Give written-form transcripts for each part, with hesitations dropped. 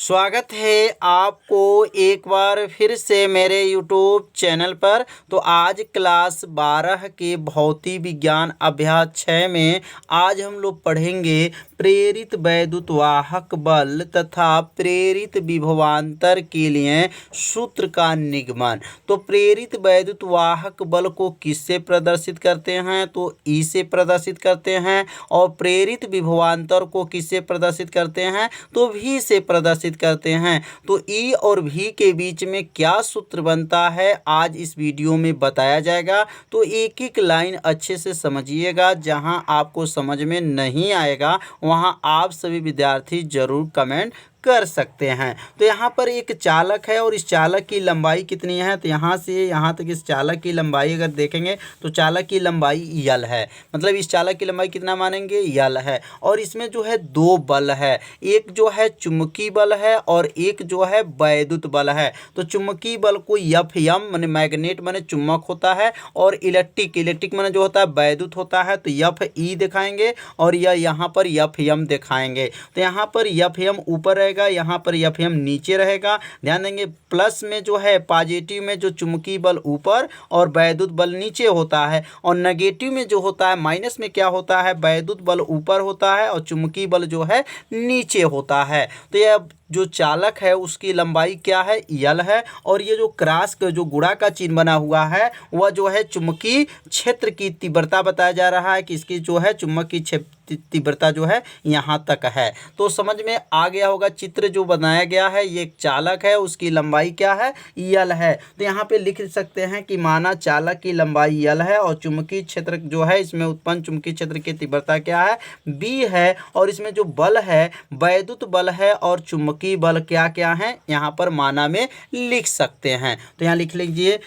स्वागत है आपको एक बार फिर से मेरे यूट्यूब चैनल पर। तो आज क्लास 12 के भौतिक विज्ञान अध्याय 6 में आज हम लोग पढ़ेंगे प्रेरित वैद्युत वाहक बल तथा प्रेरित विभवांतर के लिए सूत्र का निगमन। तो प्रेरित वैद्युत वाहक बल को किससे प्रदर्शित करते हैं? तो ई से प्रदर्शित करते हैं। और प्रेरित विभवांतर को किससे प्रदर्शित करते हैं? तो भी से प्रदर्शित करते हैं। तो ई और भी के बीच में क्या सूत्र बनता है आज इस वीडियो में बताया जाएगा। तो एक एक लाइन अच्छे से समझिएगा, जहां आपको समझ में नहीं आएगा वहां आप सभी विद्यार्थी जरूर कमेंट कर सकते हैं। तो यहाँ पर एक चालक है और इस चालक की लंबाई कितनी है? तो यहाँ से यहाँ तक इस चालक की लंबाई अगर देखेंगे तो चालक की लंबाई यल है। मतलब इस चालक की लंबाई कितना मानेंगे? यल है। और इसमें जो है दो बल है, एक जो है चुंबकीय बल है और एक जो है वैद्युत बल है। तो चुंबकीय बल को एफ एम माने मैग्नेट माने चुंबक होता है, और इलेक्ट्रिक माने जो होता है वैद्युत होता है। तो एफ ई दिखाएंगे और यह यहाँ पर एफ एम दिखाएंगे। तो यहाँ पर एफ एम ऊपर, यहाँ पर एफ एम नीचे रहेगा। ध्यान देंगे, प्लस में जो है पॉजिटिव में जो चुंबकीय बल ऊपर और वैद्युत बल नीचे होता है, और नेगेटिव में जो होता है माइनस में क्या होता है? वैद्युत बल ऊपर होता है और चुंबकीय बल जो है नीचे होता है। तो यह जो चालक है उसकी लंबाई क्या है? यल है। और ये जो क्रॉस का जो गुणा का चिन्ह बना हुआ है वह जो है चुंबकीय क्षेत्र की तीव्रता बताया जा रहा है कि इसकी जो है चुंबकीय तीव्रता जो है यहाँ तक है। तो समझ में आ गया होगा। चित्र जो बनाया गया है ये एक चालक है, उसकी लंबाई क्या है? यल है। तो यहाँ पे लिख सकते हैं कि माना चालक की लंबाई यल है और चुंबकीय क्षेत्र जो है इसमें उत्पन्न चुंबकीय क्षेत्र की तीव्रता क्या है? बी है। और इसमें जो बल है वैद्युत बल है और चुंबकीय बल क्या क्या है यहाँ पर माना में लिख सकते हैं। तो यहाँ लिख लीजिए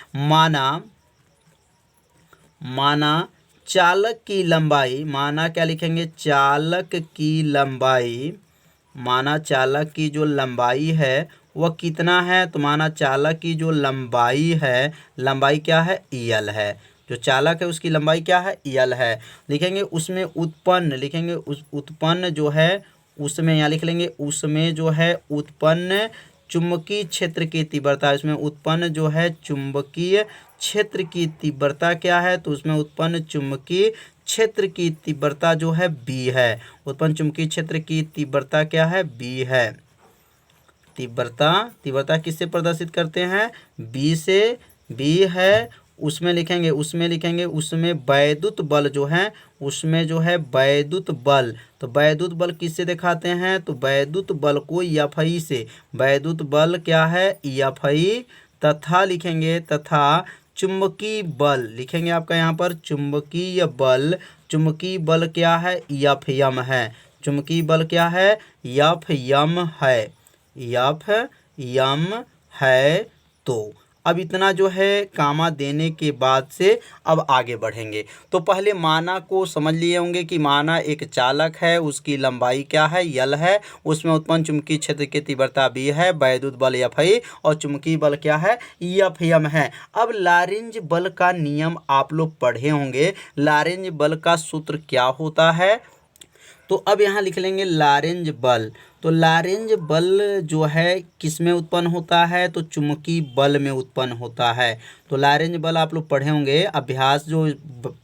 माना चालक की लंबाई, माना क्या लिखेंगे? चालक की लंबाई, माना चालक की जो लंबाई है वह कितना है? तो माना चालक की जो लंबाई है, लंबाई क्या है? यल है। जो चालक है उसकी लंबाई क्या है? यल है। लिखेंगे उसमें उत्पन्न, लिखेंगे उस उत्पन्न जो है उसमें, यहाँ लिख लेंगे उसमें जो है उत्पन्न चुंबकीय क्षेत्र की तीव्रता, इसमें उत्पन्न जो है चुंबकीय क्षेत्र की तीव्रता क्या है? तो उसमें उत्पन्न चुंबकीय क्षेत्र की तीव्रता जो है बी है। उत्पन्न चुंबकीय क्षेत्र की तीव्रता क्या है? बी है। तीव्रता किससे प्रदर्शित करते हैं? बी से। बी है। उसमें लिखेंगे उसमें वैद्युत बल जो है, उसमें जो है वैद्युत बल, तो वैद्युत बल किससे दिखाते हैं? तो वैद्युत बल को एफ आई से, वैद्युत बल क्या है? F I. तथा लिखेंगे तथा चुंबकीय बल, लिखेंगे आपका यहाँ पर चुंबकीय बल क्या है? एफ एम है। चुंबकीय बल क्या है? एफ एम है। एफ एम है। तो अब इतना जो है कामा देने के बाद से अब आगे बढ़ेंगे। तो पहले माना को समझ लिए होंगे कि माना एक चालक है, उसकी लंबाई क्या है? यल है। उसमें उत्पन्न चुंबकीय क्षेत्र की तीव्रता बी है, वैद्युत बल एफ आई और चुंबकीय बल क्या है? एफ एम है। अब लॉरेंज बल का नियम आप लोग पढ़े होंगे। लॉरेंज बल का सूत्र क्या होता है? तो अब यहाँ लिख लेंगे लॉरेंज बल। तो लॉरेंज बल जो है किस में उत्पन्न होता है? तो चुंबकीय बल में उत्पन्न होता है। तो लॉरेंज बल आप लोग पढ़े होंगे, अभ्यास जो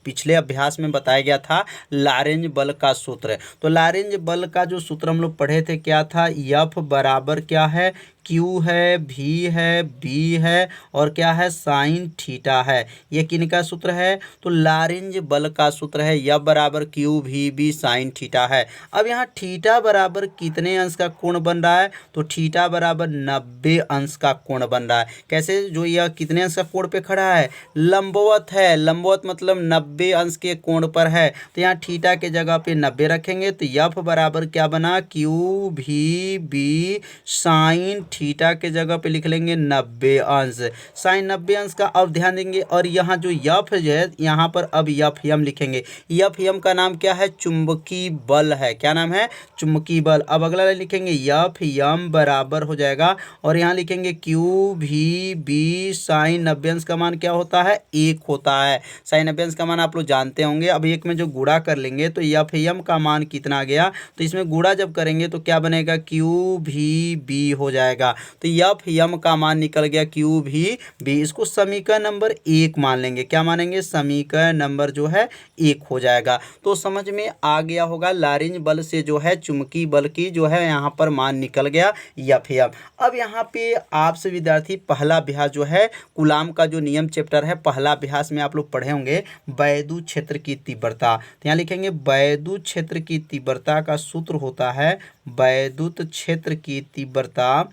पिछले अभ्यास में बताया गया था लॉरेंज बल का सूत्र। तो लॉरेंज बल का जो सूत्र हम लोग पढ़े थे क्या था? एफ बराबर क्या है? क्यू है, भी है, बी है और क्या है? साइन थीटा है। ये किनका सूत्र है? तो लॉरेंज बल का सूत्र है। एफ बराबर क्यू भी बी साइन थीटा है। अब यहाँ थीटा बराबर कितने अंश का कोण बन रहा है? तो थीटा बराबर 90 अंश का कोण बन रहा है। कैसे? जो यह कितने अंश का कोण पे खड़ा है? लंबवत है। लंबवत मतलब 90 अंश के कोण पर है। तो यहाँ थीटा के जगह पे 90 रखेंगे। तो एफ बराबर क्या बना? क्यू भी बी साइन थीटा के जगह पे लिख लेंगे 90 अंश, साइन 90 अंश का। अब ध्यान देंगे और यहाँ जो यफ है यहाँ पर अब यफ यम लिखेंगे। यफ यम का नाम क्या है? चुंबकीय बल है। क्या नाम है? चुंबकीय बल। अब अगला लाइन लिखेंगे यफ यम बराबर हो जाएगा और यहाँ लिखेंगे क्यू भी बी साइन 90 अंश का मान क्या होता है? 1 होता है। साइन 90 अंश का मान आप लोग जानते होंगे। अब एक में जो गुणा कर लेंगे तो यफ यम का मान कितना आ गया? तो इसमें गुणा जब करेंगे तो क्या बनेगा? क्यू भी बी हो जाएगा। तो यफ यम का मान निकल गया क्यू भी बी। इसको समीकरण नंबर 1 मान लेंगे। क्या मानेंगे? समीकरण नंबर जो है 1 हो जाएगा। तो समझ में आ गया होगा लारेंज बल से जो है चुंबकीय बल की जो है यहाँ पर मान निकल गया यफ यम। अब यहाँ पे आपसे विद्यार्थी पहला अभ्यास जो है कूलाम का जो नियम चैप्टर है, पहला अभ्यास में आप लोग पढ़े होंगे वैद्युत क्षेत्र की तीव्रता। तो यहाँ लिखेंगे वैद्युत क्षेत्र की तीव्रता का सूत्र होता है वैद्युत क्षेत्र की तीव्रता।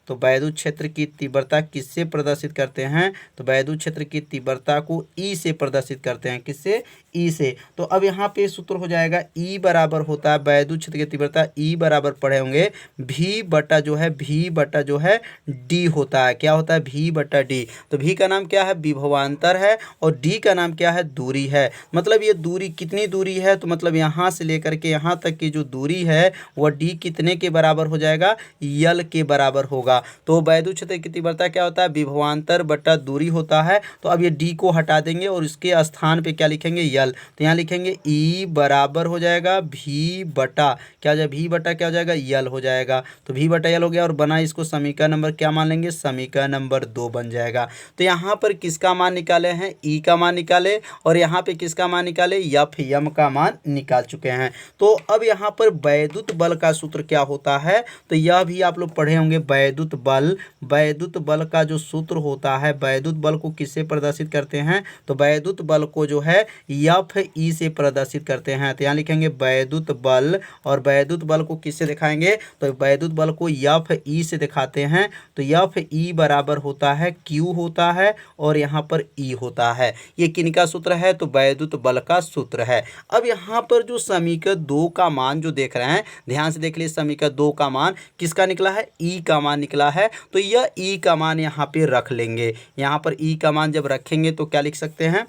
तो वैद्युत क्षेत्र की तीव्रता किससे प्रदर्शित करते हैं? तो वैद्युत क्षेत्र की तीव्रता को ई से प्रदर्शित करते हैं। किससे? ई से। तो अब यहाँ पे सूत्र हो जाएगा ई बराबर होता है वैद्युत क्षेत्र की तीव्रता ई बराबर पढ़े होंगे भी बटा जो है डी होता है। क्या होता है? भी बटा डी। तो भी का नाम क्या है? विभवांतर है और डी का नाम क्या है? दूरी है। मतलब ये दूरी कितनी दूरी है? तो मतलब यहाँ से लेकर के यहाँ तक की जो दूरी है वह डी कितने के बराबर हो जाएगा? यल के बराबर होगा। तो वैद्युत क्षेत्र की तीव्रता क्या होता है? विभवांतर बटा दूरी होता है। तो अब ये डी को हटा देंगे और इसके स्थान पे क्या लिखेंगे? यल। तो यहाँ लिखेंगे ई बराबर हो जाएगा भी बटा क्या हो जाएगा? भी बटा क्या हो जाएगा? यल हो जाएगा। तो भी बटा यल हो गया और बना इसको समीकरण नंबर क्या मान लेंगे? समीकरण नंबर 2 बन जाएगा। तो यहाँ पर किसका मान निकाले हैं? ई का मान निकाले और यहाँ पे किसका मान निकाले? यफ यम का मान निकाल चुके हैं। तो अब यहाँ पर वैद्युत बल का सूत्र क्या होता है? तो यह भी आप लोग पढ़े होंगे वैद्युत बल का जो सूत्र होता है, वैद्युत बल को किससे प्रदर्शित करते हैं? तो वैद्युत बल को जो है यफ ई से प्रदर्शित करते हैं। तो यहाँ लिखेंगे वैद्युत बल और वैद्युत बल को किससे दिखाएंगे? तो वैद्युत बल को यफ ई से दिखाते हैं। तो यफ ई बराबर होता है क्यू होता है और यहाँ पर ई होता है। ये किनका सूत्र है? तो वैद्युत बल का सूत्र है। अब यहाँ पर जो समीकरण 2 का मान जो देख रहे हैं ध्यान से देख लीजिए, समीकरण 2 का मान किसका निकला है? ई का मान निकला है। तो यह ई का मान यहाँ पे रख लेंगे। यहाँ पर ई का मान जब रखेंगे तो क्या लिख सकते हैं?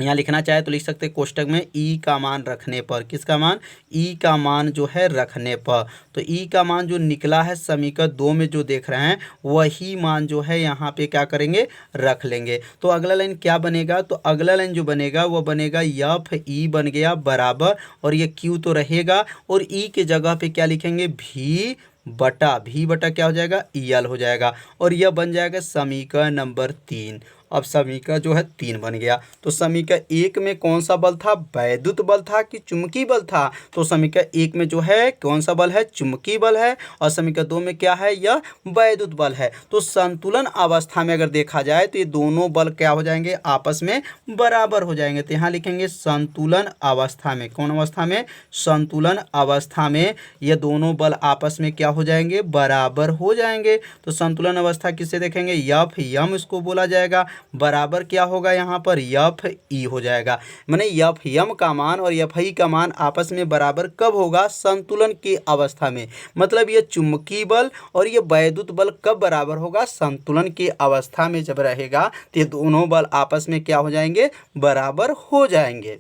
यहाँ लिखना चाहे तो लिख सकते हैं कोष्टक में ई का मान रखने पर। किसका मान? ई का मान जो है रखने पर। तो ई का मान जो निकला है समीकरण 2 में जो देख रहे हैं वही मान जो है यहाँ पे क्या करेंगे? रख लेंगे। तो अगला लाइन क्या बनेगा? तो अगला लाइन जो बनेगा वो बनेगा यफ ई बन गया बराबर और ये क्यू तो रहेगा और ई के जगह पे क्या लिखेंगे? भी बटा क्या हो जाएगा? यल हो जाएगा और यह बन जाएगा समीकरण नंबर 3। अब समीकरण जो है 3 बन गया। तो समीकरण 1 में कौन सा बल था? वैद्युत बल था कि चुंबकीय बल था? तो समीकरण 1 में जो है कौन सा बल है? चुंबकीय बल है और समीकरण 2 में क्या है? यह वैद्युत बल है। तो संतुलन अवस्था में अगर देखा जाए तो ये दोनों बल क्या हो जाएंगे? आपस में बराबर हो जाएंगे। तो यहाँ लिखेंगे संतुलन अवस्था में। कौन अवस्था में? संतुलन अवस्था में ये दोनों बल आपस में क्या हो जाएंगे? बराबर हो जाएंगे। तो संतुलन अवस्था किससे देखेंगे? यफ यम इसको बोला जाएगा बराबर क्या होगा? यहाँ पर यफ ई हो जाएगा। माने यफ यम का मान और यफ ई का मान आपस में बराबर कब होगा? संतुलन की अवस्था में। मतलब ये चुंबकीय बल और ये वैद्युत बल कब बराबर होगा? संतुलन की अवस्था में जब रहेगा तो ये दोनों बल आपस में क्या हो जाएंगे? बराबर हो जाएंगे।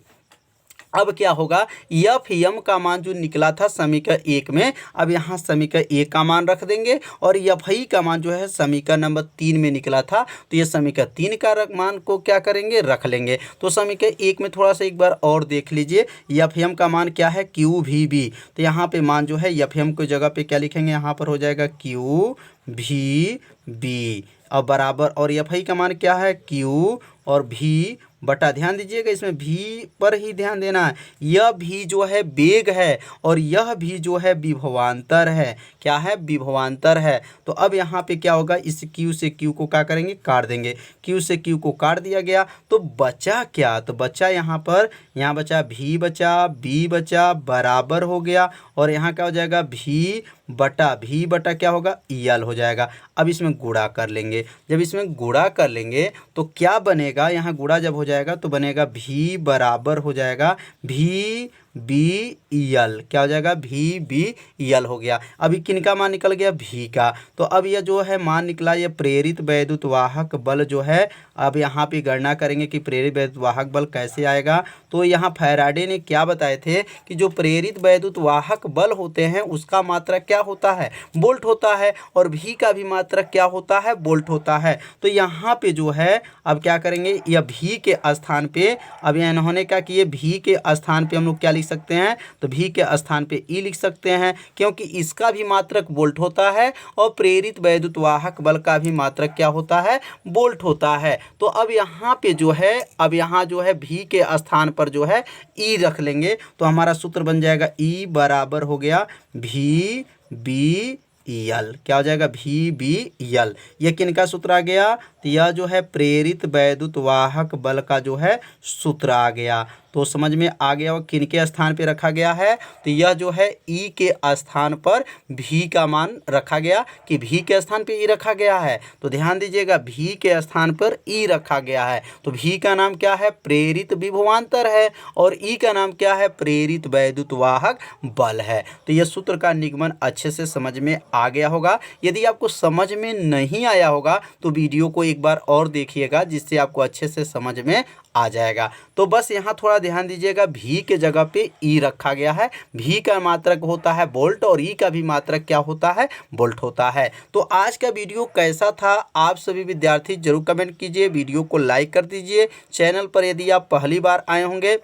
अब क्या होगा? यफ यम का मान जो निकला था समीकरण 1 में, अब यहाँ समीकरण 1 का मान रख देंगे और यफ ई का मान जो है समीकरण नंबर 3 में निकला था तो ये समीकरण 3 का मान को क्या करेंगे? रख लेंगे। तो समीकरण 1 में थोड़ा सा एक बार और देख लीजिए, यफ यम का मान क्या है? क्यू भी बी। तो यहाँ पे मान जो है यफ यम की जगह पे क्या लिखेंगे? यहाँ पर हो जाएगा क्यू भी बी और बराबर और यफ ई का मान क्या है? क्यू और भी बटा। ध्यान दीजिएगा इसमें भी पर ही ध्यान देना है। यह भी जो है वेग है और यह भी जो है विभवांतर है। क्या है? विभवांतर है। तो अब यहाँ पे क्या होगा? इस Q से Q को क्या करेंगे? काट देंगे। Q से Q को काट दिया गया तो बचा क्या? तो बचा यहाँ पर, यहाँ बचा भी बचा बी बचा बराबर हो गया और यहाँ क्या हो जाएगा? भी बटा क्या होगा? यल हो जाएगा। अब इसमें गुणा कर लेंगे। जब इसमें गुणा कर लेंगे तो क्या बनेगा? यहाँ गुणा जब हो जाएगा तो बनेगा भी बराबर हो जाएगा भी बी यल, क्या हो जाएगा भी बी यल हो गया। अभी किनका मान निकल गया, भी का। तो अब यह जो है मान निकला, ये प्रेरित वैद्युत वाहक बल जो है, अब यहाँ पे गणना करेंगे कि प्रेरित वैद्युत वाहक बल कैसे आएगा। तो यहाँ फैराडे ने क्या बताए थे कि जो प्रेरित वैद्युत वाहक बल होते हैं उसका मात्रक क्या होता है, वोल्ट होता है, और भी का भी मात्रक क्या होता है, वोल्ट होता है। तो यहाँ पे जो है अब क्या करेंगे, यह भी के स्थान पे, अब यह इन्होंने क्या किए, भी के स्थान पे हम लोग क्या लिख सकते हैं, तो भी के स्थान पे ई लिख सकते हैं, क्योंकि इसका भी मात्रक वोल्ट होता है और प्रेरित वैद्युत वाहक बल का भी मात्रक क्या होता है, वोल्ट होता है। तो अब यहाँ पे जो है, अब यहाँ जो है भी के स्थान पर जो है ई रख लेंगे, तो हमारा सूत्र बन जाएगा ई बराबर हो गया भी बी यल, क्या हो जाएगा, भी बी यल। ये किनका सूत्र आ गया, तो यह जो है प्रेरित वैद्युत वाहक बल का जो है सूत्र आ गया। तो समझ में आ गया, और किनके स्थान पे रखा गया है, तो यह जो है ई के स्थान पर भी का मान रखा गया, कि भी के स्थान पे ई रखा गया है। तो ध्यान दीजिएगा, भी के स्थान पर ई रखा गया है, तो भी का नाम क्या है, प्रेरित विभवांतर है, और ई का नाम क्या है, प्रेरित वैद्युत वाहक बल है। तो यह सूत्र का निगमन अच्छे से समझ में आ गया होगा। यदि आपको समझ में नहीं आया होगा तो वीडियो को एक बार और देखिएगा, जिससे आपको अच्छे से समझ में आ जाएगा। तो बस यहाँ थोड़ा ध्यान दीजिएगा, भी के जगह पे ई रखा गया है, भी का मात्रक होता है वोल्ट और ई का भी मात्रक क्या होता है, वोल्ट होता है। तो आज का वीडियो कैसा था, आप सभी विद्यार्थी जरूर कमेंट कीजिए, वीडियो को लाइक कर दीजिए। चैनल पर यदि आप पहली बार आए होंगे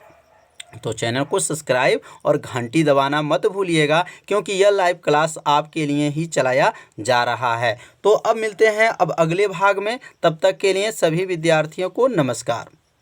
तो चैनल को सब्सक्राइब और घंटी दबाना मत भूलिएगा, क्योंकि यह लाइव क्लास आपके लिए ही चलाया जा रहा है। तो अब मिलते हैं अब अगले भाग में, तब तक के लिए सभी विद्यार्थियों को नमस्कार।